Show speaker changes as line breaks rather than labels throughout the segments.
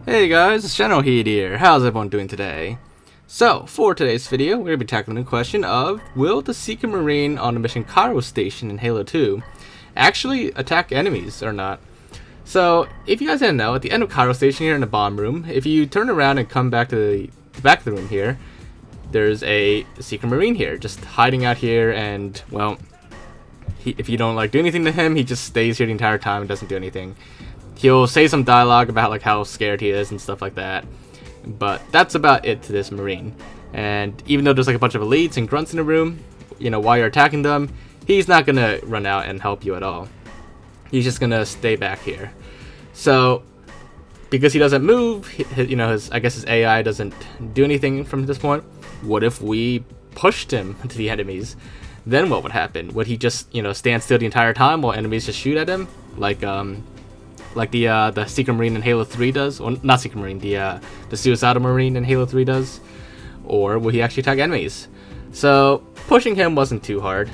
Hey guys, it's Generalkidd here. How's everyone doing today? So, for today's video, we're going to be tackling the question of, will the Secret Marine on the mission Cairo Station in Halo 2 actually attack enemies or not? So, if you guys didn't know, at the end of Cairo Station here in the bomb room, if you turn around and come back to the back of the room here, there's a Secret Marine here, just hiding out here, and, well, if you don't do anything to him, he just stays here the entire time and doesn't do anything. He'll say some dialogue about how scared he is and stuff like that, but that's about it to this Marine. And even though there's a bunch of elites and grunts in the room, while you're attacking them, he's not gonna run out and help you at all. He's just gonna stay back here. So because he doesn't move, I guess his AI doesn't do anything from this point. What if we pushed him to the enemies? Then what would happen? Would he just stand still the entire time while enemies just shoot at him, like the Secret Marine in Halo 3 does? Well, not Secret Marine, the Suicidal Marine in Halo 3 does? Or will he actually attack enemies? So pushing him wasn't too hard.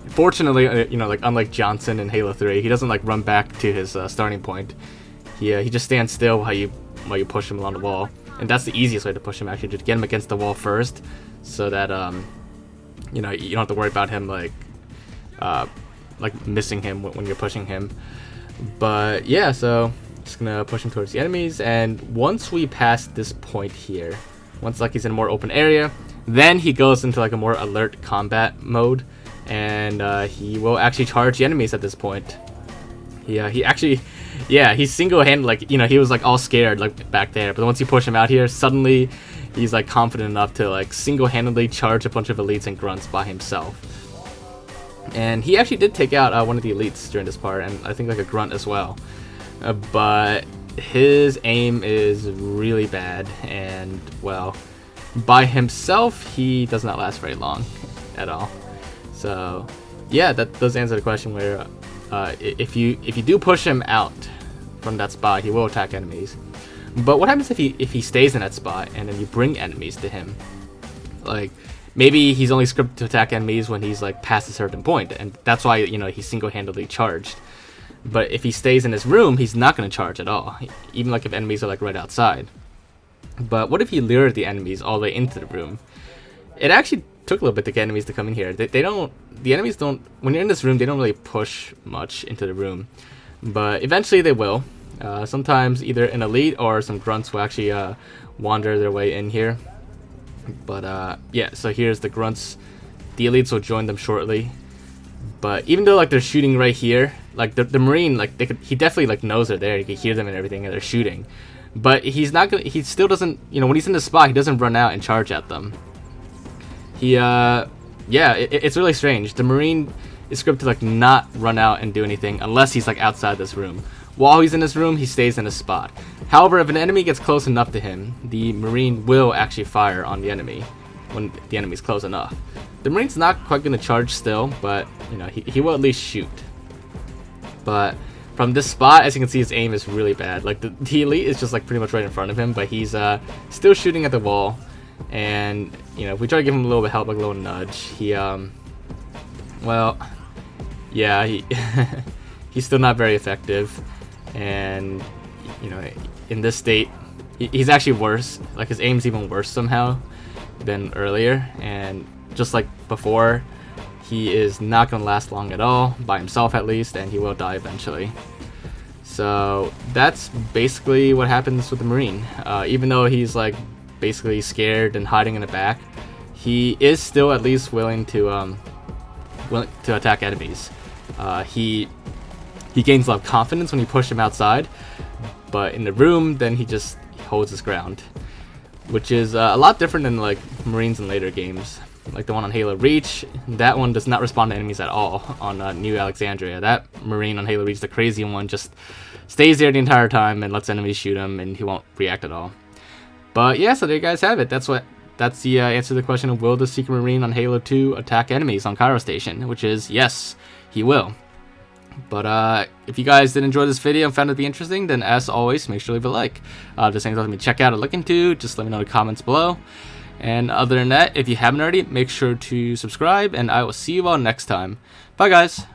Fortunately, unlike Johnson in Halo 3, he doesn't run back to his starting point. He just stands still while you push him along the wall, and that's the easiest way to push him, actually, to get him against the wall first, so that you don't have to worry about him missing him when you're pushing him. But yeah, so just gonna push him towards the enemies, and once we pass this point here, once he's in a more open area, then he goes into a more alert combat mode, and he will actually charge the enemies at this point. He's single-handed, he was all scared back there, but once you push him out here, suddenly he's confident enough to single-handedly charge a bunch of elites and grunts by himself. And he actually did take out one of the elites during this part, and I think a grunt as well. But his aim is really bad, and well, by himself he does not last very long at all. So yeah, that does answer the question where if you do push him out from that spot, he will attack enemies. But what happens if he stays in that spot and then you bring enemies to him? Maybe he's only scripted to attack enemies when he's past a certain point, and that's why he's single-handedly charged. But if he stays in his room, he's not going to charge at all, even if enemies are right outside. But what if he lured the enemies all the way into the room? It actually took a little bit to get enemies to come in here. The enemies don't, when you're in this room, they don't really push much into the room, but eventually they will. Sometimes either an elite or some grunts will actually wander their way in here. But yeah, so here's the grunts. The elites will join them shortly. But even though they're shooting right here, the Marine, he definitely knows they're there. You can hear them and everything, and they're shooting. But he's not gonna. He still doesn't. When he's in the spot, he doesn't run out and charge at them. It's really strange. The Marine is scripted to not run out and do anything unless he's outside this room. While he's in this room, he stays in his spot. However, if an enemy gets close enough to him, the Marine will actually fire on the enemy when the enemy's close enough. The Marine's not quite going to charge still, but he will at least shoot. But from this spot, as you can see, his aim is really bad. The elite is just pretty much right in front of him, but he's still shooting at the wall. And if we try to give him a little bit of help, a little nudge, he he's still not very effective. And in this state, he's actually worse. His aim's even worse somehow than earlier, and just like before, he is not going to last long at all, by himself at least, and he will die eventually. So that's basically what happens with the Marine. Even though he's basically scared and hiding in the back, he is still at least willing to attack enemies. He gains a lot of confidence when you push him outside, but in the room, then he just holds his ground, which is a lot different than Marines in later games, like the one on Halo Reach. That one does not respond to enemies at all on New Alexandria. That Marine on Halo Reach, the crazy one, just stays there the entire time and lets enemies shoot him, and he won't react at all. But yeah, so there you guys have it. That's the answer to the question of, will the Secret Marine on Halo 2 attack enemies on Cairo Station, which is yes, he will. But if you guys did enjoy this video and found it to be interesting, then as always, make sure to leave a like. If there's anything to check out or look into, just let me know in the comments below. And other than that, if you haven't already, make sure to subscribe, and I will see you all next time. Bye guys!